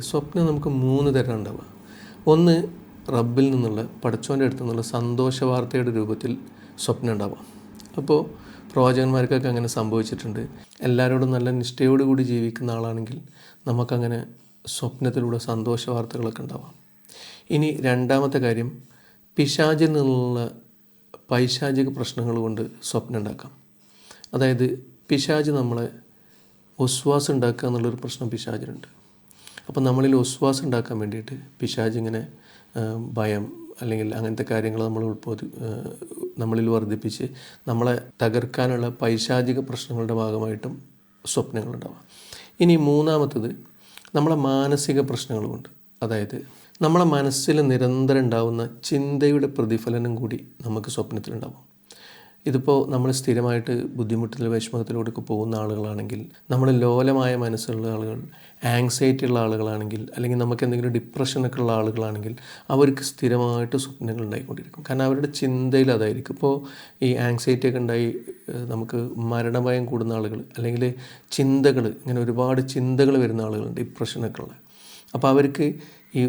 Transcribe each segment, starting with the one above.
സ്വപ്നം നമുക്ക് 3 തരം ഉണ്ടാവുക. ഒന്ന് റബ്ബിൽ നിന്നുള്ള പടച്ചോൻ്റെ അടുത്ത് നിന്നുള്ള സന്തോഷ വാർത്തയുടെ രൂപത്തിൽ സ്വപ്നം ഉണ്ടാവാം. അപ്പോൾ പ്രവാചകന്മാർക്കൊക്കെ അങ്ങനെ സംഭവിച്ചിട്ടുണ്ട്. എല്ലാവരോടും നല്ല നിഷ്ഠയോടുകൂടി ജീവിക്കുന്ന ആളാണെങ്കിൽ നമുക്കങ്ങനെ സ്വപ്നത്തിലൂടെ സന്തോഷ വാർത്തകളൊക്കെ ഉണ്ടാവാം. ഇനി രണ്ടാമത്തെ കാര്യം, പിശാചിൽ നിന്നുള്ള പൈശാചിക പ്രശ്നങ്ങൾ കൊണ്ട് സ്വപ്നം ഉണ്ടാക്കാം. അതായത് പിശാച് നമ്മളെ ഒസ്വാസ് ഉണ്ടാക്കുക എന്നുള്ളൊരു പ്രശ്നം പിശാചിനുണ്ട്. അപ്പോൾ നമ്മളിൽ ഒസ്വാസ് ഉണ്ടാക്കാൻ വേണ്ടിയിട്ട് പിശാച് ഇങ്ങനെ ഭയം അല്ലെങ്കിൽ അങ്ങനത്തെ കാര്യങ്ങൾ നമ്മളിൽ വർദ്ധിപ്പിച്ച് നമ്മളെ തകർക്കാനുള്ള പൈശാചിക പ്രശ്നങ്ങളുടെ ഭാഗമായിട്ടും സ്വപ്നങ്ങളുണ്ടാവാം. ഇനി മൂന്നാമത്തത് നമ്മളെ മാനസിക പ്രശ്നങ്ങളുമുണ്ട്. അതായത് നമ്മളെ മനസ്സിൽ നിരന്തരം ഉണ്ടാവുന്ന ചിന്തയുടെ പ്രതിഫലനം കൂടി നമുക്ക് സ്വപ്നത്തിലുണ്ടാവും. ഇതിപ്പോൾ നമ്മൾ സ്ഥിരമായിട്ട് ബുദ്ധിമുട്ടിൽ വിഷമത്തിലൂടെയൊക്കെ പോകുന്ന ആളുകളാണെങ്കിൽ, നമ്മൾ ലോലമായ മനസ്സുള്ള ആളുകൾ, ആങ്സൈറ്റി ഉള്ള ആളുകളാണെങ്കിൽ, അല്ലെങ്കിൽ നമുക്ക് എന്തെങ്കിലും ഡിപ്രഷനൊക്കെ ഉള്ള ആളുകളാണെങ്കിൽ അവർക്ക് സ്ഥിരമായിട്ട് സ്വപ്നങ്ങൾ ഉണ്ടായിക്കൊണ്ടിരിക്കും. കാരണം അവരുടെ ചിന്തയിൽ അതായിരിക്കും. ഇപ്പോൾ ഈ ആങ്സൈറ്റി ഒക്കെ ഉണ്ടായി നമുക്ക് മരണഭയം കൂടുന്ന ആളുകൾ, അല്ലെങ്കിൽ ചിന്തകൾ ഇങ്ങനെ ഒരുപാട് ചിന്തകൾ വരുന്ന ആളുകളുണ്ട്, ഡിപ്രഷനൊക്കെ ഉള്ള. അപ്പോൾ അവർക്ക് ഈ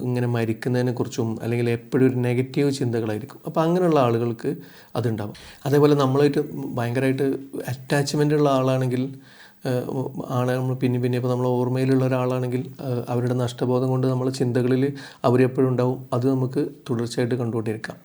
ഇങ്ങനെ മരിക്കുന്നതിനെക്കുറിച്ചും അല്ലെങ്കിൽ എപ്പോഴും ഒരു നെഗറ്റീവ് ചിന്തകളായിരിക്കും. അപ്പോൾ അങ്ങനെയുള്ള ആളുകൾക്ക് അതുണ്ടാവും. അതേപോലെ നമ്മളായിട്ട് ഭയങ്കരമായിട്ട് അറ്റാച്ച്മെൻ്റ് ഉള്ള ആളാണെങ്കിൽ നമ്മൾ പിന്നെ ഇപ്പോൾ നമ്മൾ ഓർമ്മയിലുള്ള ഒരാളാണെങ്കിൽ അവരുടെ നഷ്ടബോധം കൊണ്ട് നമ്മൾ ചിന്തകളിൽ അവരെപ്പോഴും ഉണ്ടാവും. അത് നമുക്ക് തുടർച്ചയായിട്ട് കണ്ടുകൊണ്ടിരിക്കാം.